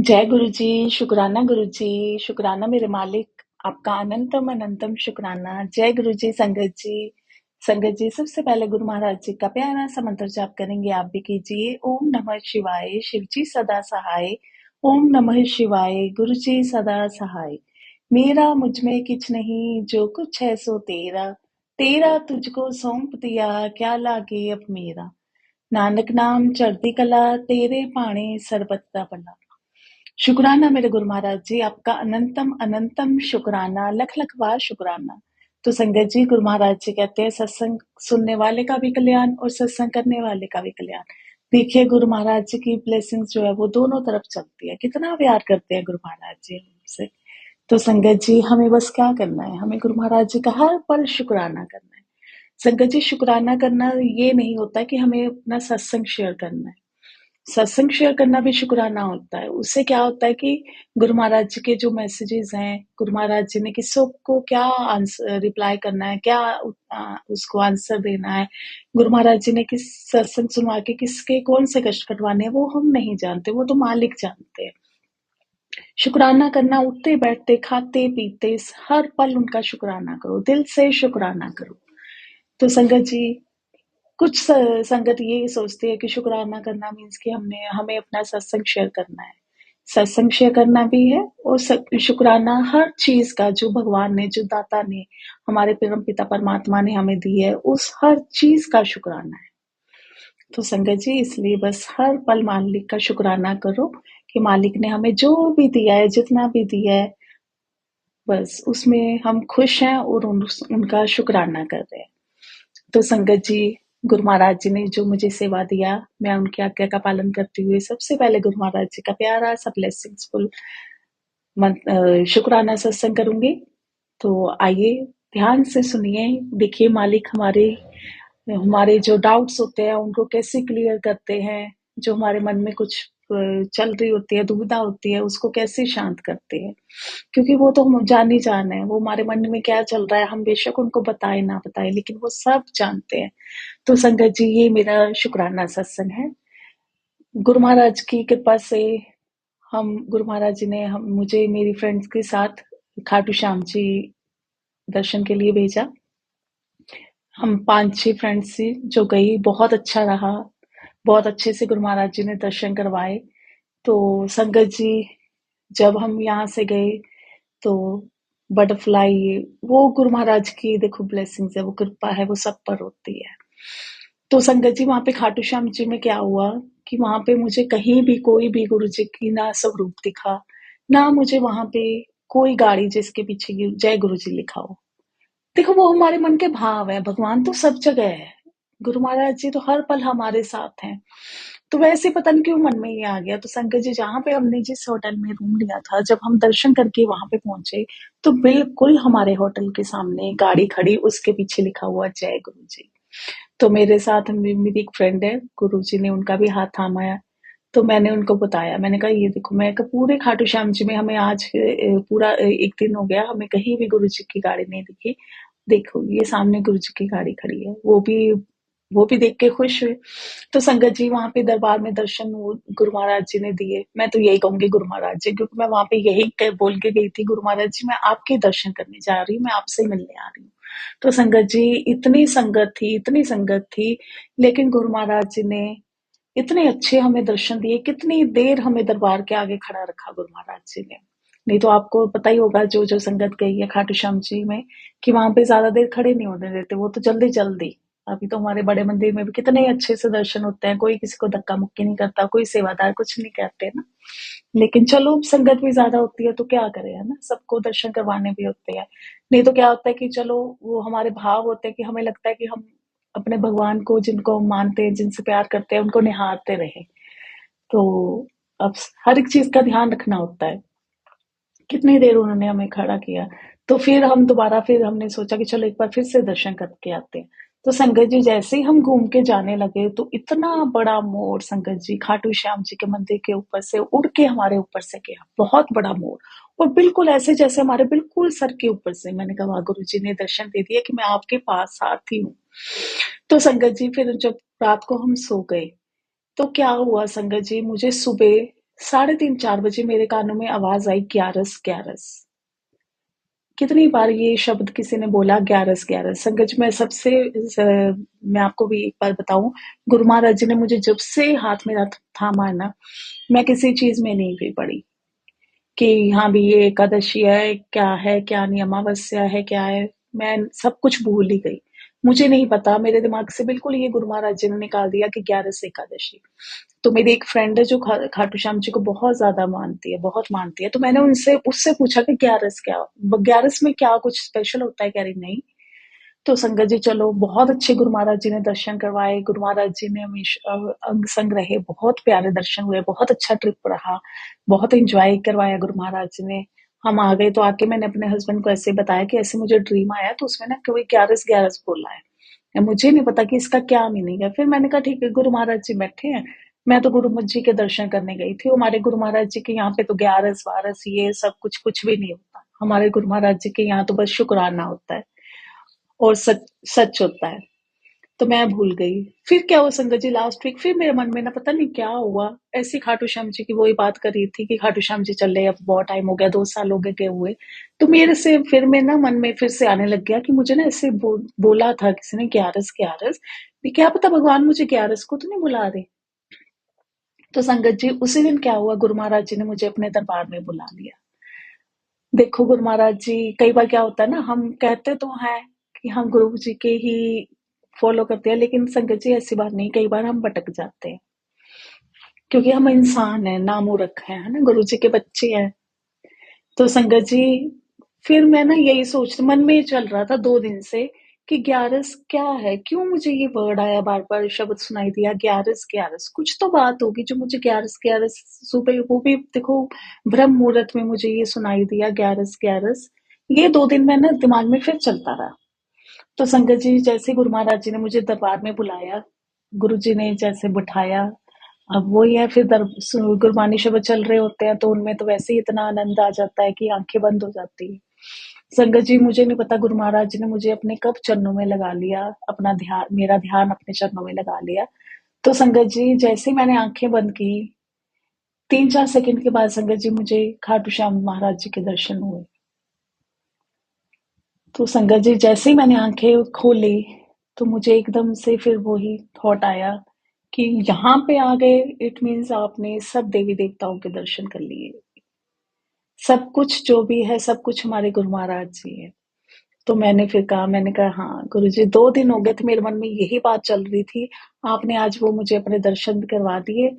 जय गुरु जी, शुक्राना मेरे मालिक, आपका अनंतम अनंतम शुक्राना। जय गुरु जी, संगत जी सबसे पहले गुरु महाराज जी का प्यारा सा मंत्र जाप करेंगे, आप भी कीजिए। ओम नमः शिवाय, शिव जी सदा सहाय। ओम नमः शिवाय, गुरु जी सदा सहाय। मेरा मुझ में किछ नहीं, जो कुछ है सो तेरा। तेरा तुझको सौंप दिया, क्या लागे अब मेरा। नानक नाम चढ़ती कला, तेरे पाणे सरबत दा भला। शुक्राना मेरे गुरु महाराज जी, आपका अनंतम अनंतम शुक्राना, लख लख बार शुक्राना। तो संगत जी, गुरु महाराज जी कहते हैं सत्संग सुनने वाले का भी कल्याण और सत्संग करने वाले का भी कल्याण। देखिए गुरु महाराज जी की ब्लेसिंग्स जो है वो दोनों तरफ चलती है। कितना प्यार करते हैं गुरु महाराज जी हमसे। तो संगत जी, हमें बस क्या करना है, हमें गुरु महाराज जी का हर पल शुक्राना करना है। संगत जी, शुक्राना करना ये नहीं होता कि हमें अपना सत्संग शेयर करना है। सत्संग शेयर करना भी शुक्राना होता है। उससे क्या होता है कि गुरु महाराज जी के जो मैसेजेस हैं, गुरु महाराज जी ने किसको को क्या आंसर रिप्लाई करना है, क्या उसको आंसर देना है, गुरु महाराज जी ने किस सत्संग सुनवा के किसके कौन से कष्ट कटवाने हैं, वो हम नहीं जानते, वो तो मालिक जानते हैं। शुक्राना करना, उठते बैठते खाते पीते हर पल उनका शुक्राना करो, दिल से शुक्राना करो। तो संगत जी, कुछ संगत ये सोचती है कि शुक्राना करना मीन्स कि हमने हमें अपना सत्संग शेयर करना है। सत्संग शेयर करना भी है और शुक्राना हर चीज का जो भगवान ने, जो दाता ने, हमारे परम पिता परमात्मा ने हमें दी है, उस हर चीज का शुक्राना है। तो संगत जी, इसलिए बस हर पल मालिक का शुक्राना करो कि मालिक ने हमें जो भी दिया है, जितना भी दिया है, बस उसमें हम खुश हैं और उनका शुक्राना कर रहे हैं। तो संगत जी, गुरु महाराज जी ने जो मुझे सेवा दिया, मैं उनकी आज्ञा का पालन करते हुए सबसे पहले गुरु महाराज जी का प्यारा सा ब्लेसिंग्सफुल शुक्राना सत्संग करूंगी। तो आइए ध्यान से सुनिए। देखिए मालिक हमारे हमारे जो डाउट्स होते हैं उनको कैसे क्लियर करते हैं, जो हमारे मन में कुछ चल रही होती है, दुविधा होती है, उसको कैसे शांत करते हैं। क्योंकि वो तो हम जान ही जान है, वो हमारे मन में क्या चल रहा है, हम बेशक उनको बताए ना बताए, लेकिन वो सब जानते हैं। तो संगत जी, ये मेरा शुक्राना सत्संग है। गुरु महाराज की कृपा से हम गुरु महाराज जी ने हम मुझे मेरी फ्रेंड्स के साथ खाटू श्याम जी दर्शन के लिए भेजा। हम 5-6 फ्रेंड्स थी जो गई, बहुत अच्छा रहा, बहुत अच्छे से गुरु महाराज जी ने दर्शन करवाए। तो संगत जी, जब हम यहाँ से गए तो बटरफ्लाई, वो गुरु महाराज की देखो ब्लेसिंग्स है, वो कृपा है, वो सब पर होती है। तो संगत जी, वहां पे खाटू श्याम जी में क्या हुआ कि वहां पे मुझे कहीं भी कोई भी गुरु जी की ना स्वरूप दिखा, ना मुझे वहां पे कोई गाड़ी जिसके पीछे जय गुरु जी लिखा हो। देखो वो हमारे मन के भाव है, भगवान तो सब जगह है, गुरु महाराज जी तो हर पल हमारे साथ हैं। तो वैसे पता नहीं क्यों मन में ये आ गया। तो संगत जी, जहाँ पे हमने जिस होटल में रूम लिया था, जब हम दर्शन करके वहां पे पहुंचे, तो बिल्कुल हमारे होटल के सामने गाड़ी खड़ी, उसके पीछे लिखा हुआ जय गुरु जी। तो मेरे साथ मेरी एक फ्रेंड है, गुरुजी ने उनका भी हाथ थामा है। तो मैंने उनको बताया, मैंने कहा ये देखो, मैं कहा पूरे खाटू श्याम जी में हमें आज पूरा एक दिन हो गया, हमें कहीं भी गुरु जी की गाड़ी नहीं दिखी। देखो ये सामने गुरु जी की गाड़ी खड़ी है, वो भी देख के खुश हुए। तो संगत जी, वहां पे दरबार में दर्शन गुरु महाराज जी ने दिए। मैं तो यही कहूंगी गुरु महाराज जी, क्योंकि मैं वहां पे यही बोल के गई थी, गुरु महाराज जी मैं आपके दर्शन करने जा रही हूँ, मैं आपसे मिलने आ रही हूँ। तो संगत जी, इतनी संगत थी, लेकिन गुरु महाराज जी ने इतने अच्छे हमें दर्शन दिए। कितनी देर हमें दरबार के आगे खड़ा रखा गुरु महाराज जी ने। नहीं तो आपको पता ही होगा, जो जो संगत गई है खाटू श्याम जी में, कि वहां पे ज्यादा देर खड़े नहीं होने देते, वो तो जल्दी जल्दी। अभी तो हमारे बड़े मंदिर में भी कितने अच्छे से दर्शन होते हैं, कोई किसी को धक्का मुक्की नहीं करता, कोई सेवादार कुछ नहीं कहते ना। लेकिन चलो, संगत भी ज्यादा होती है तो क्या करें, है ना, सबको दर्शन करवाने भी होते हैं। नहीं तो क्या होता है कि चलो, वो हमारे भाव होते हैं कि हमें लगता है कि हम अपने भगवान को, जिनको हम मानते हैं, जिनसे प्यार करते हैं, उनको निहारते रहे। तो अब हर एक चीज का ध्यान रखना होता है। कितनी देर उन्होंने हमें खड़ा किया। तो फिर हमने सोचा कि चलो एक बार फिर से दर्शन करके आते हैं। तो संगत जी, जैसे ही हम घूम के जाने लगे, तो इतना बड़ा मोर संगत जी, खाटू श्याम जी के मंदिर के ऊपर से उड़ के हमारे ऊपर से गया, बहुत बड़ा मोर। और बिल्कुल ऐसे जैसे हमारे बिल्कुल सर के ऊपर से। मैंने कहा वाह, गुरु जी ने दर्शन दे दिया कि मैं आपके पास साथ ही हूँ। तो संगत जी, फिर जब रात को हम सो गए, तो क्या हुआ संगत जी, मुझे सुबह 3:30-4 बजे मेरे कानों में आवाज़ आई, ग्यारस, ग्यारस। कितनी बार ये शब्द किसी ने बोला, ग्यारस, ग्यारस। संगत जी, मैं आपको भी एक बात बताऊँ, गुरु महाराज जी ने मुझे जब से हाथ मेरा थामा है ना, मैं किसी चीज़ में नहीं भी पड़ी कि हाँ भी ये एकादशी है, क्या नहीं, अमावस्या है, क्या है, मैं सब कुछ भूल ही गई। मुझे नहीं पता, मेरे दिमाग से बिल्कुल ये गुरु महाराज जी ने निकाल दिया कि ग्यारस एकादशी। तो मेरी एक फ्रेंड है जो खाटू श्याम जी को बहुत ज्यादा मानती है, बहुत मानती है। तो मैंने उनसे उससे पूछा कि ग्यारस में क्या कुछ स्पेशल होता है? कह रही नहीं। तो संगत जी, चलो, बहुत अच्छे गुरु महाराज जी ने दर्शन करवाए। गुरु महाराज जी ने हमेशा अंग संग रहे, बहुत प्यारे दर्शन हुए, बहुत अच्छा ट्रिप रहा, बहुत एंजॉय करवाया गुरु महाराज जी ने। हम आ गए तो आके मैंने अपने हस्बैंड को ऐसे बताया कि ऐसे मुझे ड्रीम आया, तो उसमें ना कोई ग्यारस ग्यारस बोला है। मुझे नहीं पता कि इसका क्या मीनिंग है। फिर मैंने कहा ठीक है, गुरु महाराज जी बैठे हैं, मैं तो गुरु जी के दर्शन करने गई थी। हमारे गुरु महाराज जी के यहाँ पे तो ग्यारस वारस ये सब कुछ कुछ भी नहीं होता। हमारे गुरु महाराज जी के यहाँ तो बस शुक्राना होता है और सच सच होता है। तो मैं भूल गई। फिर क्या हुआ संगत जी, लास्ट वीक फिर मेरे मन में ना पता नहीं क्या हुआ, ऐसी खाटू श्याम जी की वही बात कर रही थी कि खाटू श्याम जी चल रहे, अब बहुत टाइम हो गया, 2 साल हो गए हुए। तो मेरे से फिर मैं ना मन में फिर से आने लग गया कि मुझे ना ऐसे बोला था किसी ने, ग्यारस ग्यारस भी, क्या पता भगवान मुझे ग्यारस को तो नहीं बुला रहे। तो संगत जी, उसी दिन क्या हुआ, गुरु महाराज जी ने मुझे अपने दरबार में बुला लिया। देखो गुरु महाराज जी, कई बार क्या होता है ना, हम कहते तो हैं कि हम गुरु जी के ही फॉलो करते हैं, लेकिन संगत जी ऐसी बात नहीं, कई बार हम भटक जाते हैं, क्योंकि हम इंसान हैं, नामूर्ख हैं, है ना, गुरु जी के बच्चे हैं। तो संगत जी, फिर मैं ना यही सोच, मन में चल रहा था 2 दिन से कि ग्यारस क्या है, क्यों मुझे ये वर्ड आया, बार बार शब्द सुनाई दिया, ग्यारस ग्यारस, कुछ तो बात होगी जो मुझे ग्यारस ग्यारस सुबह, वो भी देखो ब्रह्म मुहूर्त में मुझे ये सुनाई दिया, ग्यारस ग्यारस। ये 2 दिन में ना दिमाग में फिर चलता रहा। तो संगत जी, जैसे गुरु महाराज जी ने मुझे दरबार में बुलाया, गुरु जी ने जैसे बिठाया, अब वही है, फिर गुरबानी शब्द चल रहे होते हैं तो उनमें तो वैसे ही इतना आनंद आ जाता है कि आंखें बंद हो जाती है। संगत जी, मुझे नहीं पता गुरु महाराज जी ने मुझे अपने कब चरणों में लगा लिया, अपना ध्यान, मेरा ध्यान अपने चरणों में लगा लिया। तो संगत जी, जैसे ही मैंने आंखें बंद की, 3-4 सेकंड के बाद संगत जी, मुझे खाटू श्याम महाराज जी के दर्शन हुए। तो संगत जी, जैसे ही मैंने आंखें खोली, तो मुझे एकदम से फिर वही थॉट आया कि यहाँ पे आ गए, इट मीन्स आपने सब देवी देवताओं के दर्शन कर लिए। सब कुछ जो भी है, सब कुछ हमारे गुरु महाराज जी है। तो मैंने कहा हाँ गुरु जी, 2 दिन हो गए थे मेरे मन में यही बात चल रही थी, आपने आज वो मुझे अपने दर्शन करवा दिए।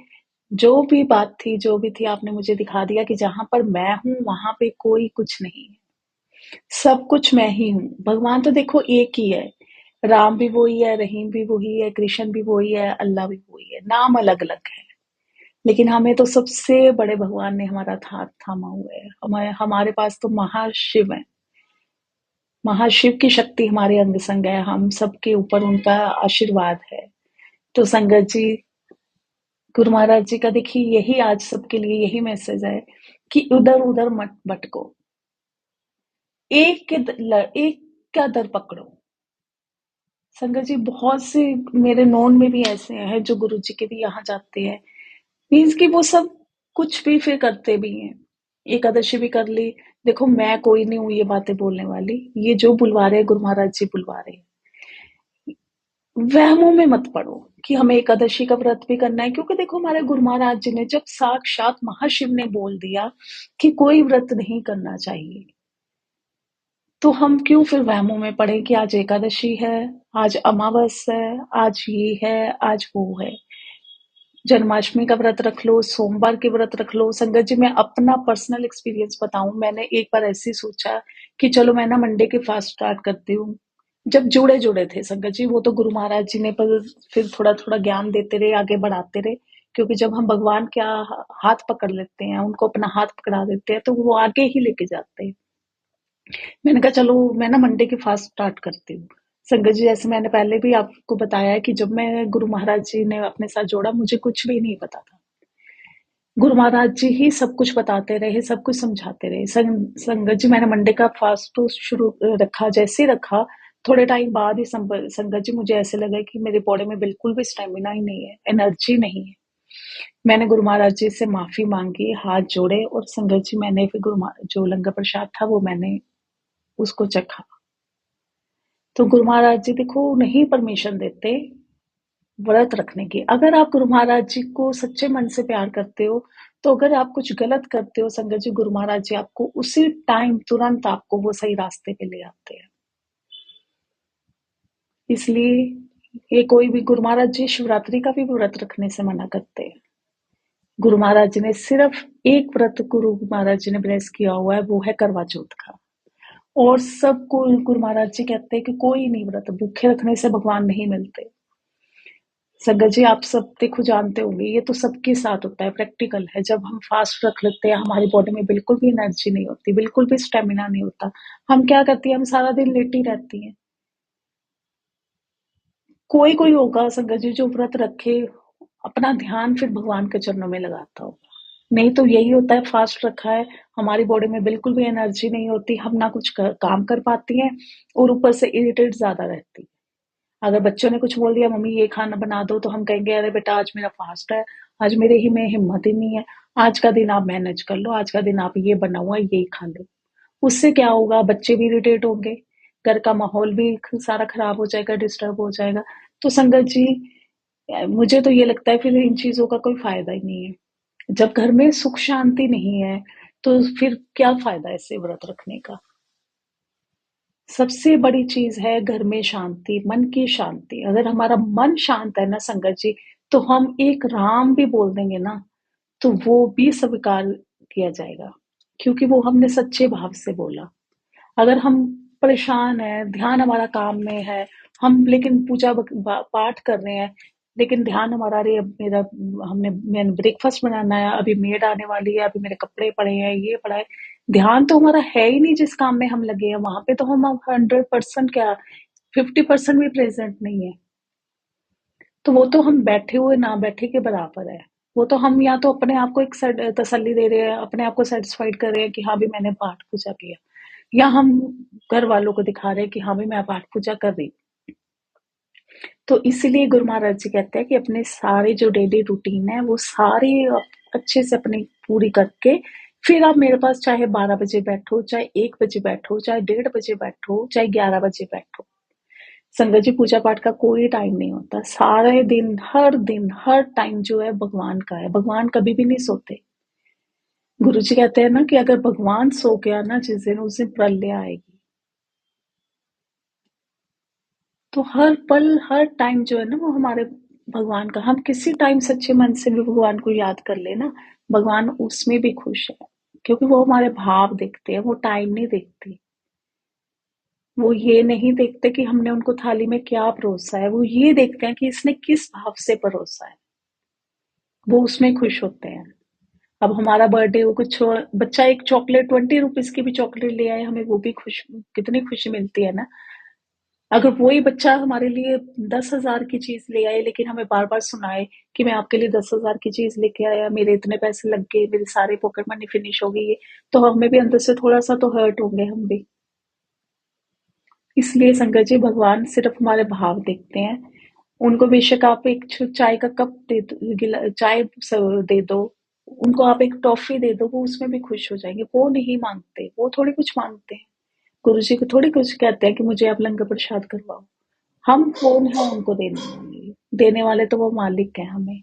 जो भी बात थी, जो भी थी, आपने मुझे दिखा दिया कि जहां पर मैं हूँ वहां पे कोई कुछ नहीं है, सब कुछ मैं ही हूँ। भगवान तो देखो एक ही है, राम भी वही है, रहीम भी वही है, कृष्ण भी वही है, अल्लाह भी वही है, नाम अलग अलग है, लेकिन हमें तो सबसे बड़े भगवान ने हमारा हाथ थामा हुआ है। हमारे पास तो महाशिव है, महाशिव की शक्ति हमारे अंग संग है, हम सबके ऊपर उनका आशीर्वाद है। तो संगत जी, गुरु महाराज जी का देखिए यही आज सबके लिए यही मैसेज है कि उधर उधर मत भटको, एक का दर पकड़ो। संगत जी, बहुत से मेरे नोन में भी ऐसे हैं जो गुरु जी के भी यहाँ जाते हैं, मीन्स कि वो सब कुछ भी फिर करते भी हैं, एकादशी भी कर ली। देखो मैं कोई नहीं हूँ ये बातें बोलने वाली, ये जो बुलवा रहे हैं गुरु महाराज जी बुलवा रहे हैं। वहमों में मत पड़ो कि हमें एकादशी का व्रत भी करना है, क्योंकि देखो हमारे गुरु महाराज जी ने जब साक्षात महाशिव ने बोल दिया कि कोई व्रत नहीं करना चाहिए, तो हम क्यों फिर वहमों में पड़े कि आज एकादशी है, आज अमावस है, आज ये है, आज वो है। जन्माष्टमी का व्रत रख लो, सोमवार के व्रत रख लो। संगत जी, मैं अपना पर्सनल एक्सपीरियंस बताऊं, मैंने एक बार ऐसे ही सोचा कि चलो मैं ना मंडे के फास्ट स्टार्ट करती हूँ। जब जुड़े जुड़े थे संगत जी, वो तो गुरु महाराज जी ने पर फिर थोड़ा थोड़ा ज्ञान देते रहे, आगे बढ़ाते रहे, क्योंकि जब हम भगवान का हाथ पकड़ लेते हैं, उनको अपना हाथ पकड़ा देते हैं, तो वो आगे ही लेके जाते हैं। मैंने कहा चलो मैं ना मंडे की फास्ट स्टार्ट करती हूँ। संगत जी, जैसे मैंने पहले भी आपको बताया है कि जब मैं गुरु महाराज जी ने अपने साथ जोड़ा, मुझे कुछ भी नहीं पता था। गुरु महाराज जी ही सब कुछ बताते रहे, सब कुछ समझाते रहे। संगत जी, मैंने मंडे का फास्ट तो शुरू रखा, जैसे ही रखा, थोड़े टाइम बाद ही संगत जी, मुझे ऐसे लगा कि मेरे बॉडी में बिल्कुल भी स्टेमिना ही नहीं है, एनर्जी नहीं है। मैंने गुरु महाराज जी से माफ़ी माँगी, हाथ जोड़े और संगत जी मैंने फिर जो लंगर प्रसाद था वो मैंने उसको चखा। तो गुरु महाराज जी देखो नहीं परमिशन देते व्रत रखने की। अगर आप गुरु महाराज जी को सच्चे मन से प्यार करते हो, तो अगर आप कुछ गलत करते हो संगत जी, गुरु महाराज जी आपको उसी टाइम तुरंत आपको वो सही रास्ते पे ले आते हैं। इसलिए ये कोई भी गुरु महाराज जी शिवरात्रि का भी व्रत रखने से मना करते हैं। गुरु महाराज जी ने सिर्फ एक व्रत गुरु महाराज जी ने ब्लेस किया हुआ है, वो है करवा चौथ का। और सबको गुरु महाराज जी कहते हैं कि कोई नहीं व्रत भूखे रखने से भगवान नहीं मिलते। संगत जी आप सब देखो जानते होंगे ये तो सबके साथ होता है, प्रैक्टिकल है। जब हम फास्ट रख लेते हैं हमारी बॉडी में बिल्कुल भी एनर्जी नहीं होती, बिल्कुल भी स्टेमिना नहीं होता। हम क्या करती हैं, हम सारा दिन लेटी रहती हैं। कोई कोई होगा संगत जी जो व्रत रखे, अपना ध्यान फिर भगवान के चरणों में लगाता होगा। नहीं तो यही होता है फास्ट रखा है, हमारी बॉडी में बिल्कुल भी एनर्जी नहीं होती, हम ना कुछ काम कर पाती हैं और ऊपर से इरिटेट ज्यादा रहती। अगर बच्चों ने कुछ बोल दिया मम्मी ये खाना बना दो तो हम कहेंगे अरे बेटा आज मेरा फास्ट है, आज मेरे ही में हिम्मत ही नहीं है, आज का दिन आप मैनेज कर लो, आज का दिन आप ये बना हुआ यही खा लो। उससे क्या होगा, बच्चे भी इरिटेट होंगे, घर का माहौल भी सारा खराब हो जाएगा, डिस्टर्ब हो जाएगा। तो संगत जी मुझे तो ये लगता है फिर इन चीजों का कोई फायदा ही नहीं है। जब घर में सुख शांति नहीं है तो फिर क्या फायदा ऐसे व्रत रखने का। सबसे बड़ी चीज है घर में शांति, मन की शांति। अगर हमारा मन शांत है ना संगत जी, तो हम एक राम भी बोल देंगे ना तो वो भी स्वीकार किया जाएगा, क्योंकि वो हमने सच्चे भाव से बोला। अगर हम परेशान हैं, ध्यान हमारा काम में है, हम लेकिन पाठ कर रहे हैं, लेकिन ध्यान हमारा अरे अब मैंने ब्रेकफास्ट बनाना है, अभी मेड आने वाली है, अभी मेरे कपड़े पड़े हैं, ये पड़ा है। ध्यान तो हमारा है ही नहीं जिस काम में हम लगे हैं, वहां पे तो हम अब 100% क्या 50% भी प्रेजेंट नहीं है। तो वो तो हम बैठे हुए ना बैठे के बराबर है। वो तो हम या तो अपने आप को एक तसल्ली दे रहे हैं, अपने आप को सेटिस्फाइड कर रहे हैं कि हाँ भी मैंने पाठ पूजा किया, या हम घर वालों को दिखा रहे हैं कि हाँ भी मैं पाठ पूजा कर रही। तो इसीलिए गुरु महाराज जी कहते हैं कि अपने सारे जो डेली रूटीन है वो सारे अच्छे से अपनी पूरी करके फिर आप मेरे पास चाहे 12 बजे बैठो, चाहे 1 बजे बैठो, चाहे 1:30 बजे बैठो, चाहे 11 बजे बैठो। संगत जी पूजा पाठ का कोई टाइम नहीं होता, सारे दिन हर टाइम जो है भगवान का है। भगवान कभी भी नहीं सोते। गुरु जी कहते हैं ना कि अगर भगवान सो गया ना जिस दिन, उस दिन प्रलय आएगी। तो हर पल हर टाइम जो है ना वो हमारे भगवान का, हम किसी टाइम सच्चे मन से भी भगवान को याद कर ले ना, भगवान उसमें भी खुश है, क्योंकि वो हमारे भाव देखते हैं, वो टाइम नहीं देखते। वो ये नहीं देखते कि हमने उनको थाली में क्या परोसा है, वो ये देखते हैं कि इसने किस भाव से परोसा है, वो उसमें खुश होते हैं। अब हमारा बर्थडे हो, कुछ बच्चा एक चॉकलेट 20 रुपीज की भी चॉकलेट ले आए, हमें वो भी कितनी खुशी मिलती है ना। अगर वही बच्चा हमारे लिए 10,000 की चीज ले आए लेकिन हमें बार बार सुनाए कि मैं आपके लिए 10,000 की चीज लेके आया, मेरे इतने पैसे लग गए, मेरी सारी पॉकेट मनी फिनिश हो गई है, तो हमें भी अंदर से थोड़ा सा तो हर्ट होंगे हम भी। इसलिए संगत जी भगवान सिर्फ हमारे भाव देखते हैं। उनको बेशक आप एक चाय का कप दे दो, चाय दे दो, उनको आप एक टॉफी दे दो, वो उसमें भी खुश हो जाएंगे। वो नहीं मांगते, वो थोड़ी कुछ मांगते हैं। गुरु जी को थोड़ी कुछ कहते हैं कि मुझे आप लंगर प्रसाद करवाओ। हम कौन है उनको देने वाले, देने वाले तो वो मालिक है हमें।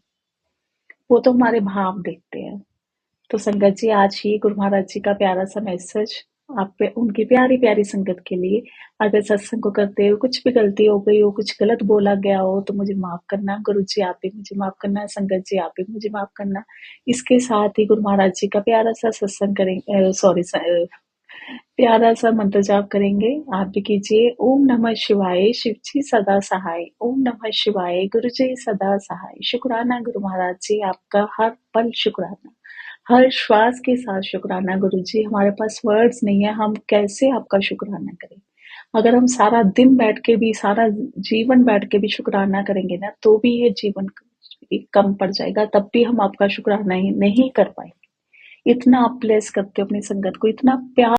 वो तो हमारे भाव देखते हैं। तो संगत जी आज ही गुरु महाराज जी का प्यारा सा मैसेज आप पे, उनकी प्यारी प्यारी संगत के लिए। अगर सत्संग को करते हो कुछ भी गलती हो गई हो, कुछ गलत बोला गया हो तो मुझे माफ करना, गुरु जी आप भी मुझे माफ करना, संगत जी आप भी मुझे माफ करना। इसके साथ ही गुरु महाराज जी का प्यारा सा सत्संग करेंगे, सॉरी प्यारा सा मंत्र जाप करेंगे। आप भी कीजिए। ओम नमः शिवाय, शिव जी सदा सहाय। ओम नमः शिवाय, गुरु जी सदा सहाय। शुक्राना गुरु महाराज जी, आपका हर पल शुक्राना, हर श्वास के साथ शुक्राना। गुरु जी हमारे पास वर्ड्स नहीं है, हम कैसे आपका शुक्राना करें। अगर हम सारा दिन बैठ के भी, सारा जीवन बैठ के भी शुक्राना करेंगे ना, तो भी ये जीवन कम पड़ जाएगा, तब भी हम आपका शुक्राना ही नहीं कर पाएंगे। इतना आप ब्लेस करते हो अपनी संगत को, इतना प्यार